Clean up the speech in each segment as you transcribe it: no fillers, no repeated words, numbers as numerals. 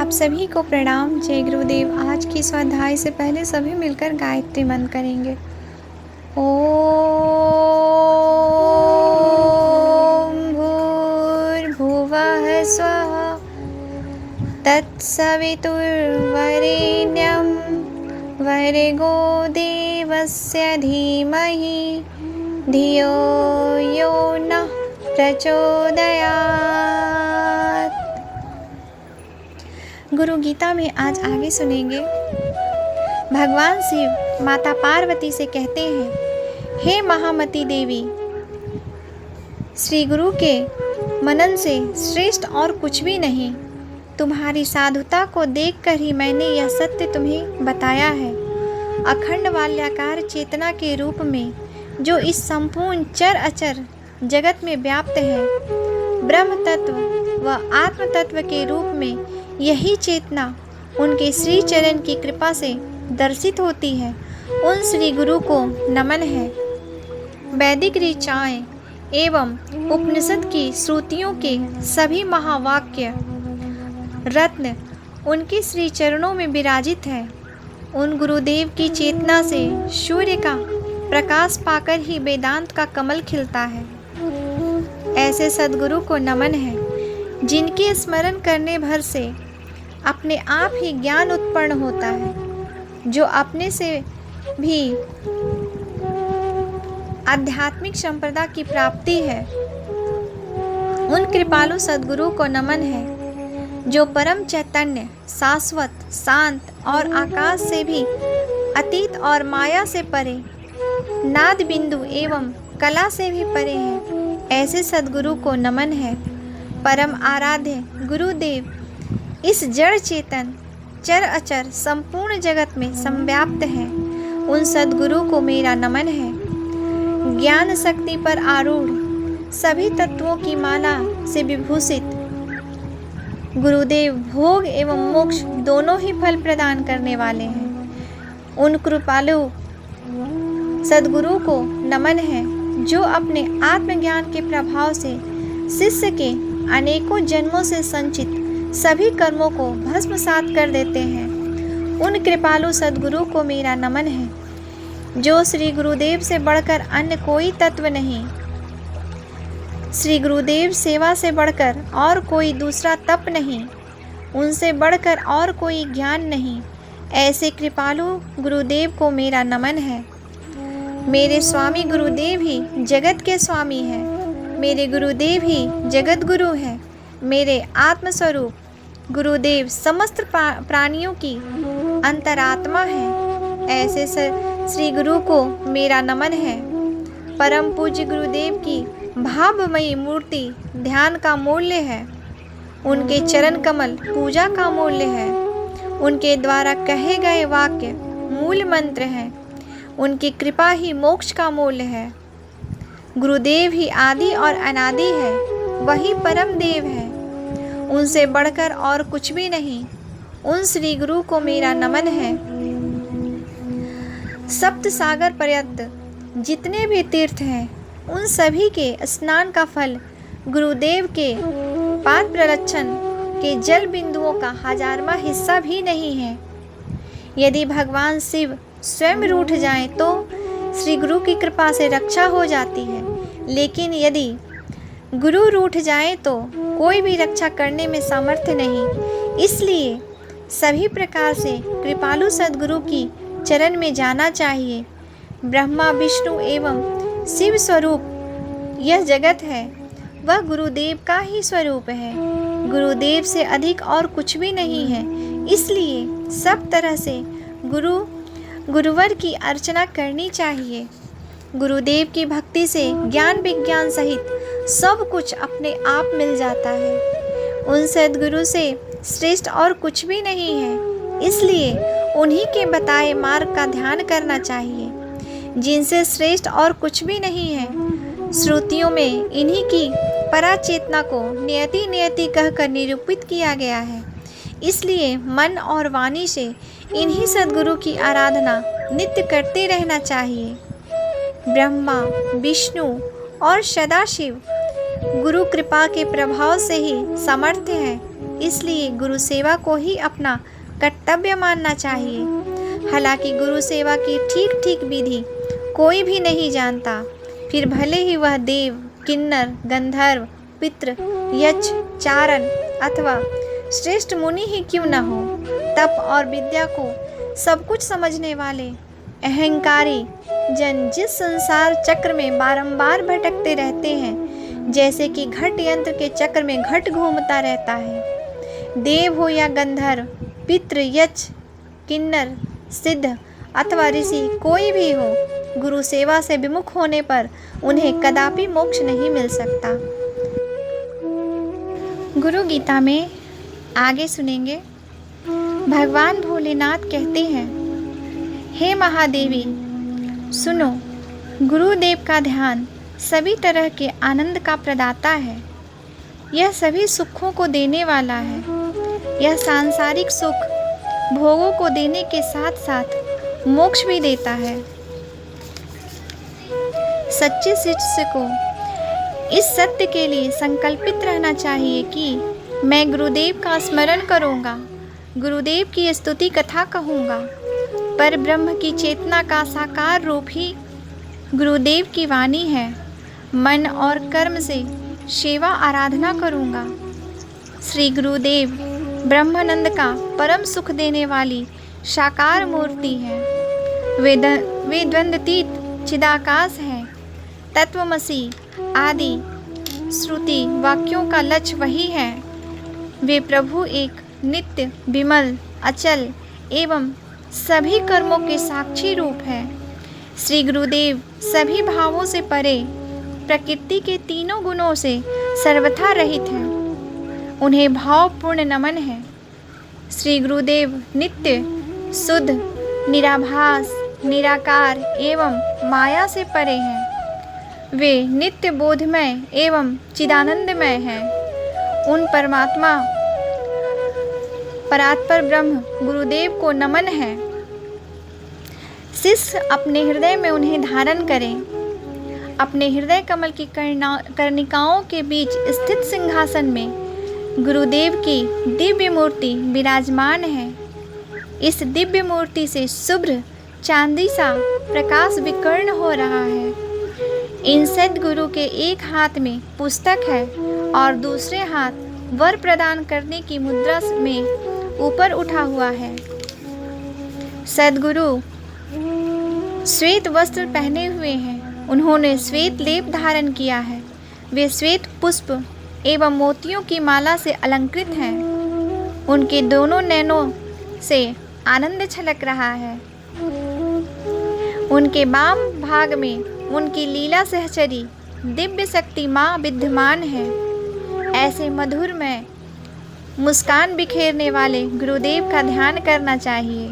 आप सभी को प्रणाम। जय गुरुदेव। आज की स्वाध्याय से पहले सभी मिलकर गायत्री मंत्र करेंगे। ओम भूर्भुवः स्वः तत्सवितुर्वरेण्यं भर्गो देवस्य धीमहि धियो यो नः प्रचोदयात्। गुरु गीता में आज आगे सुनेंगे। भगवान शिव माता पार्वती से कहते हैं, हे महामती देवी, श्री गुरु के मनन से श्रेष्ठ और कुछ भी नहीं। तुम्हारी साधुता को देखकर ही मैंने यह सत्य तुम्हें बताया है। अखंड वाल्याकार चेतना के रूप में जो इस संपूर्ण चर अचर जगत में व्याप्त है, ब्रह्म तत्व व आत्म तत्व के रूप में यही चेतना उनके श्री चरण की कृपा से दर्शित होती है। उन श्री गुरु को नमन है। वैदिक ऋचाएं एवं उपनिषद की श्रुतियों के सभी महावाक्य रत्न उनके श्री चरणों में विराजित है। उन गुरुदेव की चेतना से सूर्य का प्रकाश पाकर ही वेदांत का कमल खिलता है। ऐसे सद्गुरु को नमन है, जिनके स्मरण करने भर से अपने आप ही ज्ञान उत्पन्न होता है, जो अपने से भी आध्यात्मिक संपदा की प्राप्ति है। उन कृपालु सद्गुरु को नमन है, जो परम चैतन्य, शाश्वत, शांत और आकाश से भी अतीत और माया से परे, नाद बिंदु एवं कला से भी परे हैं। ऐसे सद्गुरु को नमन है। परम आराध्य गुरुदेव इस जड़ चेतन चर अचर संपूर्ण जगत में संव्याप्त है। उन सद्गुरु को मेरा नमन है। ज्ञान शक्ति पर आरूढ़ सभी तत्वों की माला से विभूषित गुरुदेव भोग एवं मोक्ष दोनों ही फल प्रदान करने वाले हैं। उन कृपालु सद्गुरु को नमन है, जो अपने आत्मज्ञान के प्रभाव से शिष्य के अनेकों जन्मों से संचित सभी कर्मों को भस्मसात कर देते हैं। उन कृपालु सद्गुरु को मेरा नमन है, जो श्री गुरुदेव से बढ़कर अन्य कोई तत्व नहीं, श्री गुरुदेव सेवा से बढ़कर और कोई दूसरा तप नहीं, उनसे बढ़कर और कोई ज्ञान नहीं। ऐसे कृपालु गुरुदेव को मेरा नमन है। मेरे स्वामी गुरुदेव ही जगत के स्वामी हैं। मेरे गुरुदेव ही जगत गुरु हैं। मेरे आत्मस्वरूप गुरुदेव समस्त प्राणियों की अंतरात्मा है। ऐसे श्री गुरु को मेरा नमन है। परम पूज्य गुरुदेव की भावमयी मूर्ति ध्यान का मूल्य है। उनके चरण कमल पूजा का मूल्य है। उनके द्वारा कहे गए वाक्य मूल मंत्र हैं। उनकी कृपा ही मोक्ष का मूल्य है। गुरुदेव ही आदि और अनादि है। वही परम देव है। उनसे बढ़कर और कुछ भी नहीं। उन श्री गुरु को मेरा नमन है। सप्त सागर पर्यंत जितने भी तीर्थ हैं, उन सभी के स्नान का फल गुरुदेव के पाद प्रलक्षण के जल बिंदुओं का 1000वां हिस्सा भी नहीं है। यदि भगवान शिव स्वयं रूठ जाएं तो श्री गुरु की कृपा से रक्षा हो जाती है, लेकिन यदि गुरु रूठ जाएं तो कोई भी रक्षा करने में सामर्थ्य नहीं। इसलिए सभी प्रकार से कृपालु सद्गुरु की चरण में जाना चाहिए। ब्रह्मा विष्णु एवं शिव स्वरूप यह जगत है, वह गुरुदेव का ही स्वरूप है। गुरुदेव से अधिक और कुछ भी नहीं है। इसलिए सब तरह से गुरुवर की अर्चना करनी चाहिए। गुरुदेव की भक्ति से ज्ञान विज्ञान सहित सब कुछ अपने आप मिल जाता है। उन सद्गुरु से श्रेष्ठ और कुछ भी नहीं है। इसलिए उन्हीं के बताए मार्ग का ध्यान करना चाहिए, जिनसे श्रेष्ठ और कुछ भी नहीं है। श्रुतियों में इन्हीं की पराचेतना को नियति नियति कहकर निरूपित किया गया है। इसलिए मन और वाणी से इन्हीं सद्गुरु की आराधना नित्य करते रहना चाहिए। ब्रह्मा विष्णु और सदाशिव गुरु कृपा के प्रभाव से ही समर्थ हैं। इसलिए गुरु सेवा को ही अपना कर्तव्य मानना चाहिए। हालांकि गुरु सेवा की ठीक ठीक विधि कोई भी नहीं जानता, फिर भले ही वह देव, किन्नर, गंधर्व, पितृ, यक्ष, चारण अथवा श्रेष्ठ मुनि ही क्यों न हो। तप और विद्या को सब कुछ समझने वाले अहंकारी जन जिस संसार चक्र में बारंबार भटकते रहते हैं, जैसे कि घट यंत्र के चक्र में घट घूमता रहता है, देव हो या गंधर्व, पितृ, यक्ष, किन्नर, सिद्ध अथवा ऋषि कोई भी हो, गुरु सेवा से विमुख होने पर उन्हें कदापि मोक्ष नहीं मिल सकता। गुरु गीता में आगे सुनेंगे, भगवान भोलेनाथ कहते हैं, हे महादेवी सुनो, गुरुदेव का ध्यान सभी तरह के आनंद का प्रदाता है। यह सभी सुखों को देने वाला है। यह सांसारिक सुख भोगों को देने के साथ साथ मोक्ष भी देता है। सच्चे शिष्य को इस सत्य के लिए संकल्पित रहना चाहिए कि मैं गुरुदेव का स्मरण करूँगा, गुरुदेव की स्तुति कथा कहूँगा, पर ब्रह्म की चेतना का साकार रूप ही गुरुदेव की वाणी है। मन और कर्म से सेवा आराधना करूँगा। श्री गुरुदेव ब्रह्मानंद का परम सुख देने वाली साकार मूर्ति है। वे द्वंद्वातीत चिदाकाश है। तत्वमसि आदि श्रुति वाक्यों का लक्ष्य वही है। वे प्रभु एक नित्य, विमल, अचल एवं सभी कर्मों के साक्षी रूप है। श्री गुरुदेव सभी भावों से परे, प्रकृति के तीनों गुणों से सर्वथा रहित हैं। उन्हें भावपूर्ण नमन है। श्री गुरुदेव नित्य, शुद्ध, निराभास, निराकार एवं माया से परे हैं। वे नित्य बोधमय एवं चिदानंदमय हैं। उन परमात्मा परात्पर ब्रह्म गुरुदेव को नमन है। शिष्य अपने हृदय में उन्हें धारण करें। अपने हृदय कमल की कर्णिकाओं के बीच स्थित सिंहासन में गुरुदेव की दिव्य मूर्ति विराजमान है। इस दिव्य मूर्ति से शुभ्र चांदी सा प्रकाश विकीर्ण हो रहा है। इन सद्गुरु के एक हाथ में पुस्तक है और दूसरे हाथ वर प्रदान करने की मुद्रा में ऊपर उठा हुआ है। सद्गुरु श्वेत वस्त्र पहने हुए हैं। उन्होंने श्वेत लेप धारण किया है। वे श्वेत पुष्प एवं मोतियों की माला से अलंकृत हैं। उनके दोनों नैनों से आनंद छलक रहा है। उनके वाम भाग में उनकी लीला सहचरी दिव्य शक्ति माँ विद्यमान है। ऐसे मधुर में मुस्कान बिखेरने वाले गुरुदेव का ध्यान करना चाहिए।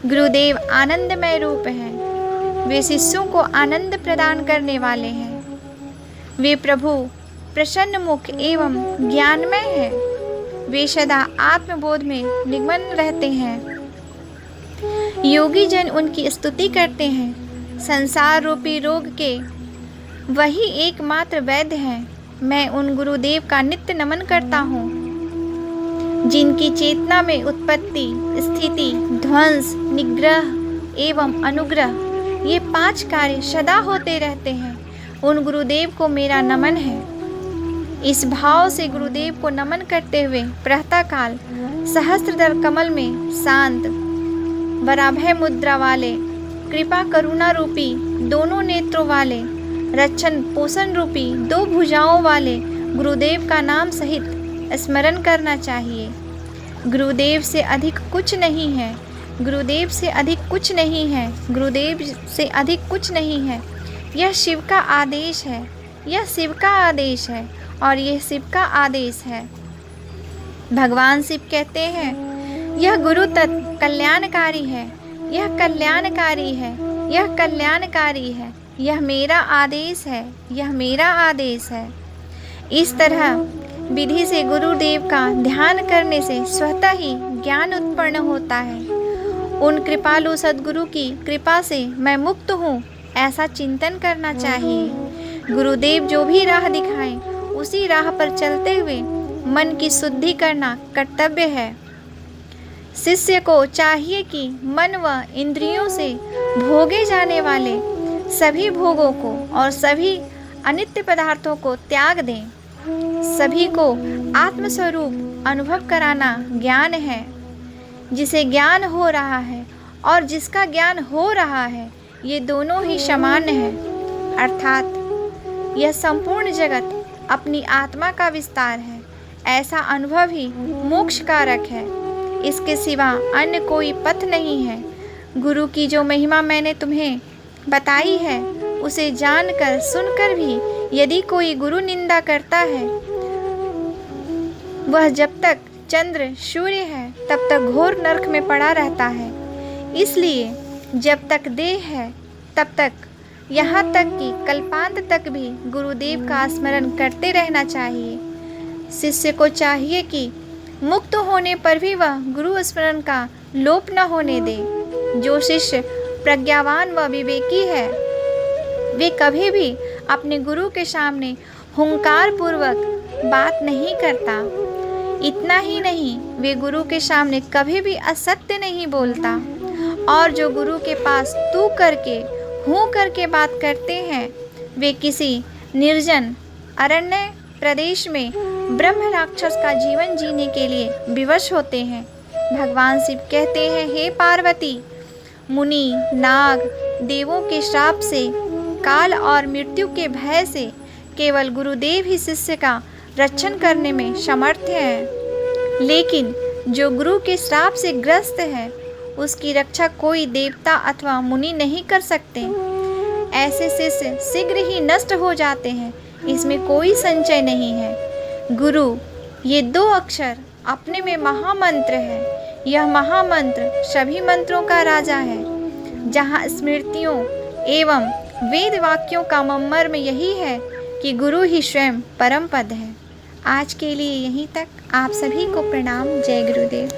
गुरुदेव आनंदमय रूप हैं। वे शिष्यों को आनंद प्रदान करने वाले हैं। वे प्रभु प्रसन्न मुख एवं ज्ञानमय हैं। वे सदा आत्मबोध में निमग्न रहते हैं। योगी जन उनकी स्तुति करते हैं। संसार रूपी रोग के वही एकमात्र वैद्य हैं। मैं उन गुरुदेव का नित्य नमन करता हूँ, जिनकी चेतना में उत्पत्ति, स्थिति, ध्वंस, निग्रह एवं अनुग्रह ये 5 कार्य सदा होते रहते हैं। उन गुरुदेव को मेरा नमन है। इस भाव से गुरुदेव को नमन करते हुए प्रातःकाल सहस्त्रदल कमल में शांत, वराभय मुद्रा वाले, कृपा करुणा रूपी दोनों नेत्रों वाले, रक्षण पोषण रूपी 2 भुजाओं वाले गुरुदेव का नाम सहित स्मरण करना चाहिए। गुरुदेव से अधिक कुछ नहीं है। गुरुदेव से अधिक कुछ नहीं है। गुरुदेव से अधिक कुछ नहीं है। यह शिव का आदेश है। यह शिव का आदेश है और यह शिव का आदेश है। भगवान शिव कहते हैं, यह गुरु तत्व कल्याणकारी है। यह कल्याणकारी है। यह कल्याणकारी है। यह मेरा आदेश है। यह मेरा आदेश है। इस तरह विधि से गुरुदेव का ध्यान करने से स्वतः ही ज्ञान उत्पन्न होता है। उन कृपालु सद्गुरु की कृपा से मैं मुक्त हूँ, ऐसा चिंतन करना चाहिए। गुरुदेव जो भी राह दिखाएं, उसी राह पर चलते हुए मन की शुद्धि करना कर्तव्य है। शिष्य को चाहिए कि मन व इंद्रियों से भोगे जाने वाले सभी भोगों को और सभी अनित्य पदार्थों को त्याग दें। सभी को आत्मस्वरूप अनुभव कराना ज्ञान है। जिसे ज्ञान हो रहा है और जिसका ज्ञान हो रहा है, ये दोनों ही समान हैं। अर्थात यह संपूर्ण जगत अपनी आत्मा का विस्तार है। ऐसा अनुभव ही मोक्ष कारक है। इसके सिवा अन्य कोई पथ नहीं है। गुरु की जो महिमा मैंने तुम्हें बताई है, उसे जानकर सुनकर भी यदि कोई गुरु निंदा करता है, वह जब तक चंद्र सूर्य है तब तक घोर नरक में पड़ा रहता है। इसलिए जब तक देह है तब तक, यहाँ तक कि कल्पांत तक भी गुरुदेव का स्मरण करते रहना चाहिए। शिष्य को चाहिए कि मुक्त होने पर भी वह गुरु स्मरण का लोप न होने दे। जो शिष्य प्रज्ञावान व विवेकी है, वे कभी भी अपने गुरु के सामने हुंकार पूर्वक बात नहीं करता। इतना ही नहीं, वे गुरु के सामने कभी भी असत्य नहीं बोलता। और जो गुरु के पास तू करके हूँ करके बात करते हैं, वे किसी निर्जन अरण्य प्रदेश में ब्रह्म राक्षस का जीवन जीने के लिए विवश होते हैं। भगवान शिव कहते हैं, हे पार्वती, मुनि, नाग, देवों के श्राप से, काल और मृत्यु के भय से केवल गुरुदेव ही शिष्य का रक्षण करने में समर्थ हैं। लेकिन जो गुरु के श्राप से ग्रस्त है, उसकी रक्षा कोई देवता अथवा मुनि नहीं कर सकते। ऐसे शिष्य शीघ्र ही नष्ट हो जाते हैं, इसमें कोई संशय नहीं है। गुरु, ये दो अक्षर अपने में महामंत्र है। यह महामंत्र सभी मंत्रों का राजा है। जहाँ स्मृतियों एवं वेद वाक्यों का मर्म यही है कि गुरु ही स्वयं परम पद है। आज के लिए यहीं तक। आप सभी को प्रणाम। जय गुरुदेव।